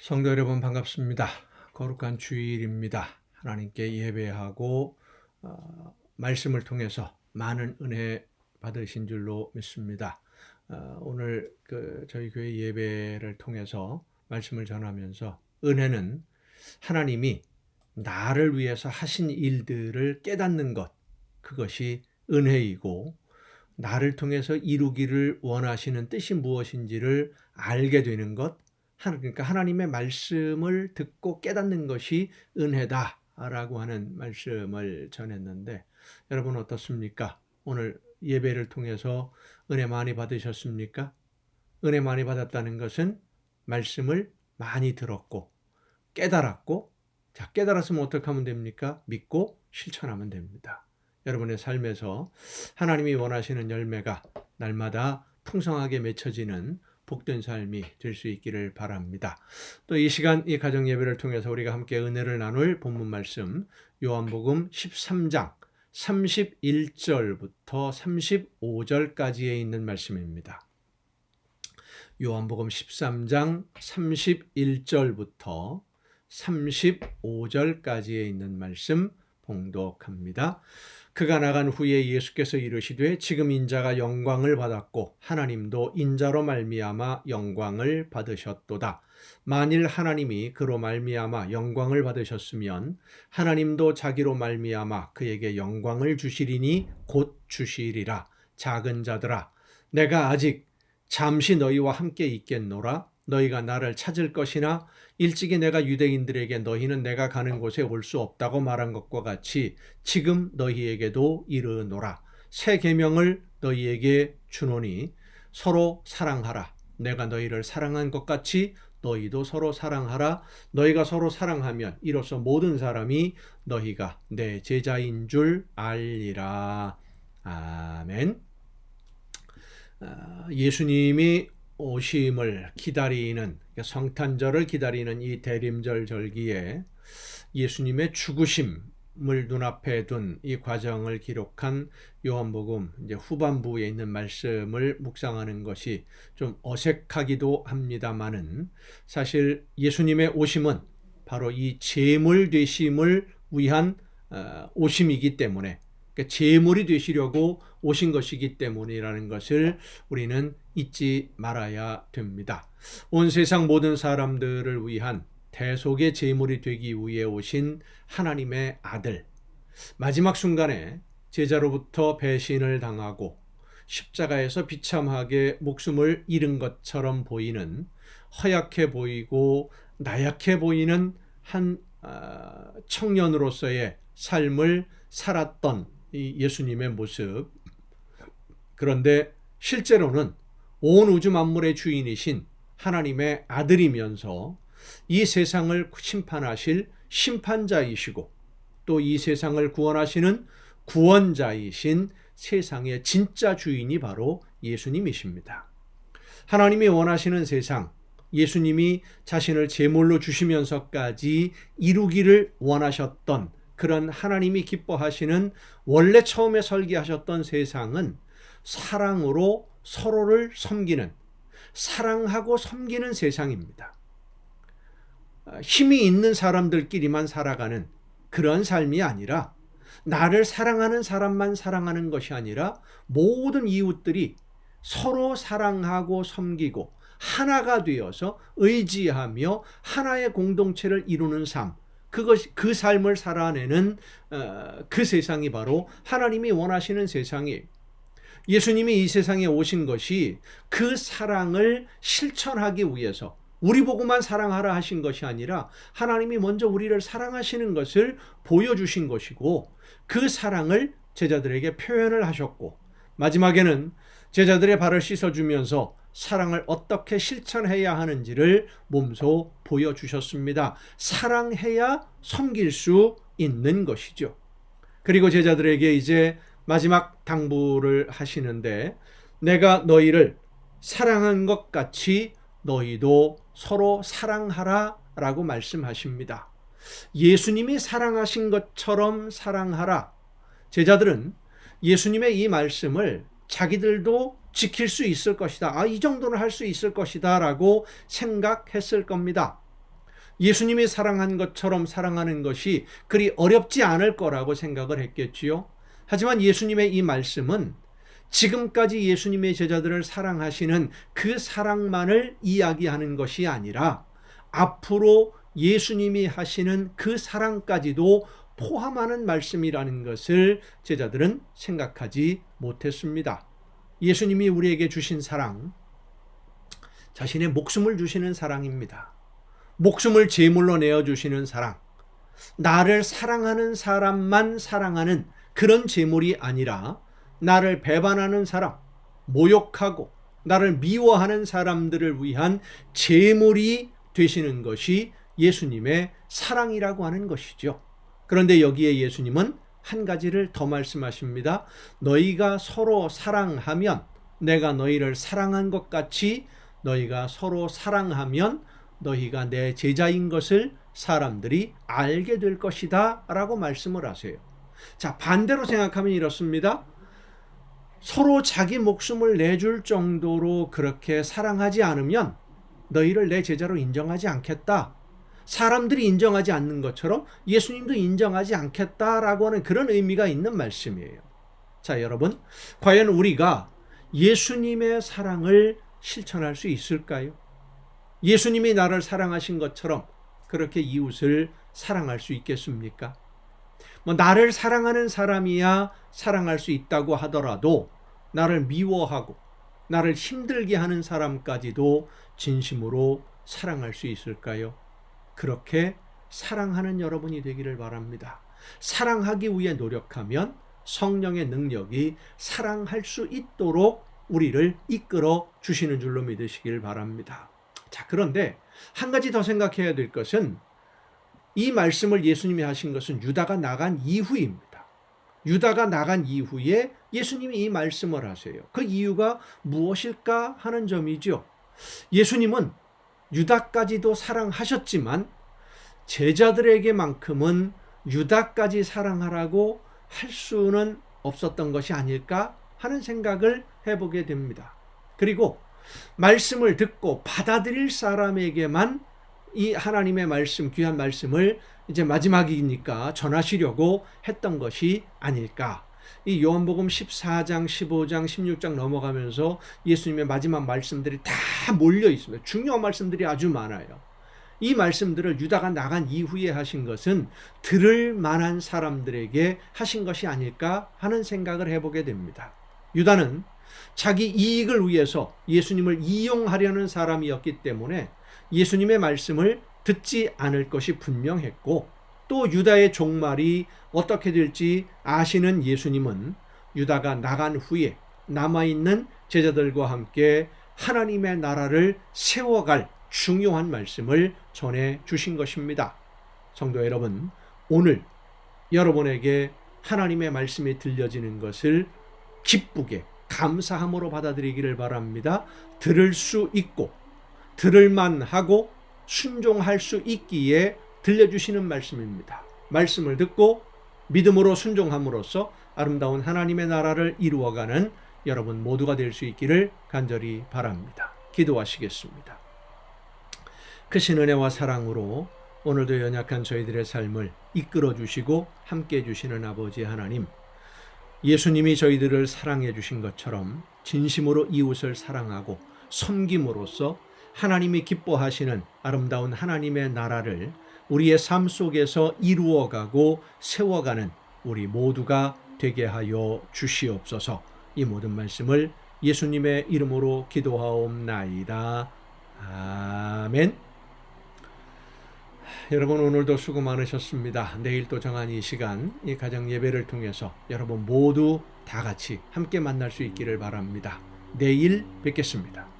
성도 여러분 반갑습니다. 거룩한 주일입니다. 하나님께 예배하고 말씀을 통해서 많은 은혜 받으신 줄로 믿습니다. 오늘 저희 교회 예배를 통해서 말씀을 전하면서 은혜는 하나님이 나를 위해서 하신 일들을 깨닫는 것, 그것이 은혜이고, 나를 통해서 이루기를 원하시는 뜻이 무엇인지를 알게 되는 것, 그러니까 하나님의 말씀을 듣고 깨닫는 것이 은혜다라고 하는 말씀을 전했는데, 여러분 어떻습니까? 오늘 예배를 통해서 은혜 많이 받으셨습니까? 은혜 많이 받았다는 것은 말씀을 많이 들었고 깨달았고, 자, 깨달았으면 어떻게 하면 됩니까? 믿고 실천하면 됩니다. 여러분의 삶에서 하나님이 원하시는 열매가 날마다 풍성하게 맺혀지는 복된 삶이 될 수 있기를 바랍니다. 또 이 시간 이 가정 예배를 통해서 우리가 함께 은혜를 나눌 본문 말씀 요한복음 13장 31절부터 35절까지에 있는 말씀입니다. 요한복음 13장 31절부터 35절까지에 있는 말씀 봉독합니다. 그가 나간 후에 예수께서 이르시되 지금 인자가 영광을 받았고 하나님도 인자로 말미암아 영광을 받으셨도다. 만일 하나님이 그로 말미암아 영광을 받으셨으면 하나님도 자기로 말미암아 그에게 영광을 주시리니 곧 주시리라. 작은 자들아, 내가 아직 잠시 너희와 함께 있겠노라. 너희가 나를 찾을 것이나 일찍이 내가 유대인들에게 너희는 내가 가는 곳에 올 수 없다고 말한 것과 같이 지금 너희에게도 이르노라. 새 계명을 너희에게 주노니 서로 사랑하라. 내가 너희를 사랑한 것 같이 너희도 서로 사랑하라. 너희가 서로 사랑하면 이로써 모든 사람이 너희가 내 제자인 줄 알리라. 아멘. 예수님이 오심을 기다리는, 성탄절을 기다리는 이 대림절 절기에 예수님의 죽으심을 눈앞에 둔 이 과정을 기록한 요한복음 이제 후반부에 있는 말씀을 묵상하는 것이 좀 어색하기도 합니다만은, 사실 예수님의 오심은 바로 이 제물 되심을 위한 오심이기 때문에, 그러니까 제물이 되시려고 오신 것이기 때문이라는 것을 우리는 잊지 말아야 됩니다. 온 세상 모든 사람들을 위한 대속의 제물이 되기 위해 오신 하나님의 아들, 마지막 순간에 제자로부터 배신을 당하고 십자가에서 비참하게 목숨을 잃은 것처럼 보이는, 허약해 보이고 나약해 보이는 한 청년으로서의 삶을 살았던 이 예수님의 모습, 그런데 실제로는 온 우주 만물의 주인이신 하나님의 아들이면서 이 세상을 심판하실 심판자이시고 또 이 세상을 구원하시는 구원자이신 세상의 진짜 주인이 바로 예수님이십니다. 하나님이 원하시는 세상, 예수님이 자신을 제물로 주시면서까지 이루기를 원하셨던 그런 하나님이 기뻐하시는, 원래 처음에 설계하셨던 세상은 사랑으로 서로를 섬기는, 사랑하고 섬기는 세상입니다. 힘이 있는 사람들끼리만 살아가는 그런 삶이 아니라, 나를 사랑하는 사람만 사랑하는 것이 아니라 모든 이웃들이 서로 사랑하고 섬기고 하나가 되어서 의지하며 하나의 공동체를 이루는 삶, 그 삶을 살아내는 그 세상이 바로 하나님이 원하시는 세상이에요. 예수님이 이 세상에 오신 것이 그 사랑을 실천하기 위해서, 우리 보고만 사랑하라 하신 것이 아니라 하나님이 먼저 우리를 사랑하시는 것을 보여주신 것이고, 그 사랑을 제자들에게 표현을 하셨고, 마지막에는 제자들의 발을 씻어주면서 사랑을 어떻게 실천해야 하는지를 몸소 보여주셨습니다. 사랑해야 섬길 수 있는 것이죠. 그리고 제자들에게 이제 마지막 당부를 하시는데, 내가 너희를 사랑한 것 같이 너희도 서로 사랑하라 라고 말씀하십니다. 예수님이 사랑하신 것처럼 사랑하라. 제자들은 예수님의 이 말씀을 자기들도 지킬 수 있을 것이다, 이 정도는 할 수 있을 것이다 라고 생각했을 겁니다. 예수님이 사랑한 것처럼 사랑하는 것이 그리 어렵지 않을 거라고 생각을 했겠지요. 하지만 예수님의 이 말씀은 지금까지 예수님의 제자들을 사랑하시는 그 사랑만을 이야기하는 것이 아니라 앞으로 예수님이 하시는 그 사랑까지도 포함하는 말씀이라는 것을 제자들은 생각하지 못했습니다. 예수님이 우리에게 주신 사랑, 자신의 목숨을 주시는 사랑입니다. 목숨을 제물로 내어주시는 사랑, 나를 사랑하는 사람만 사랑하는 그런 제물이 아니라 나를 배반하는 사람, 모욕하고 나를 미워하는 사람들을 위한 제물이 되시는 것이 예수님의 사랑이라고 하는 것이죠. 그런데 여기에 예수님은 한 가지를 더 말씀하십니다. 너희가 서로 사랑하면, 내가 너희를 사랑한 것 같이 너희가 서로 사랑하면 너희가 내 제자인 것을 사람들이 알게 될 것이다 라고 말씀을 하세요. 자, 반대로 생각하면 이렇습니다. 서로 자기 목숨을 내줄 정도로 그렇게 사랑하지 않으면 너희를 내 제자로 인정하지 않겠다. 사람들이 인정하지 않는 것처럼 예수님도 인정하지 않겠다라고 하는 그런 의미가 있는 말씀이에요. 자, 여러분, 과연 우리가 예수님의 사랑을 실천할 수 있을까요? 예수님이 나를 사랑하신 것처럼 그렇게 이웃을 사랑할 수 있겠습니까? 나를 사랑하는 사람이야 사랑할 수 있다고 하더라도 나를 미워하고 나를 힘들게 하는 사람까지도 진심으로 사랑할 수 있을까요? 그렇게 사랑하는 여러분이 되기를 바랍니다. 사랑하기 위해 노력하면 성령의 능력이 사랑할 수 있도록 우리를 이끌어 주시는 줄로 믿으시길 바랍니다. 자, 그런데 한 가지 더 생각해야 될 것은 이 말씀을 예수님이 하신 것은 유다가 나간 이후입니다. 유다가 나간 이후에 예수님이 이 말씀을 하세요. 그 이유가 무엇일까 하는 점이죠. 예수님은 유다까지도 사랑하셨지만 제자들에게만큼은 유다까지 사랑하라고 할 수는 없었던 것이 아닐까 하는 생각을 해보게 됩니다. 그리고 말씀을 듣고 받아들일 사람에게만 이 하나님의 말씀, 귀한 말씀을 이제 마지막이니까 전하시려고 했던 것이 아닐까. 이 요한복음 14장, 15장, 16장 넘어가면서 예수님의 마지막 말씀들이 다 몰려 있습니다. 중요한 말씀들이 아주 많아요. 이 말씀들을 유다가 나간 이후에 하신 것은 들을 만한 사람들에게 하신 것이 아닐까 하는 생각을 해보게 됩니다. 유다는 자기 이익을 위해서 예수님을 이용하려는 사람이었기 때문에 예수님의 말씀을 듣지 않을 것이 분명했고, 또 유다의 종말이 어떻게 될지 아시는 예수님은 유다가 나간 후에 남아있는 제자들과 함께 하나님의 나라를 세워갈 중요한 말씀을 전해 주신 것입니다. 성도 여러분, 오늘 여러분에게 하나님의 말씀이 들려지는 것을 기쁘게 감사함으로 받아들이기를 바랍니다. 들을 수 있고 들을만 하고 순종할 수 있기에 들려주시는 말씀입니다. 말씀을 듣고 믿음으로 순종함으로써 아름다운 하나님의 나라를 이루어가는 여러분 모두가 될 수 있기를 간절히 바랍니다. 기도하시겠습니다. 크신 은혜와 사랑으로 오늘도 연약한 저희들의 삶을 이끌어 주시고 함께 해주시는 아버지 하나님, 예수님이 저희들을 사랑해 주신 것처럼 진심으로 이웃을 사랑하고 섬김으로써 하나님이 기뻐하시는 아름다운 하나님의 나라를 우리의 삶 속에서 이루어가고 세워가는 우리 모두가 되게 하여 주시옵소서. 이 모든 말씀을 예수님의 이름으로 기도하옵나이다. 아멘. 여러분, 오늘도 수고 많으셨습니다. 내일 또 정한 이 시간, 이 가정 예배를 통해서 여러분 모두 다 같이 함께 만날 수 있기를 바랍니다. 내일 뵙겠습니다.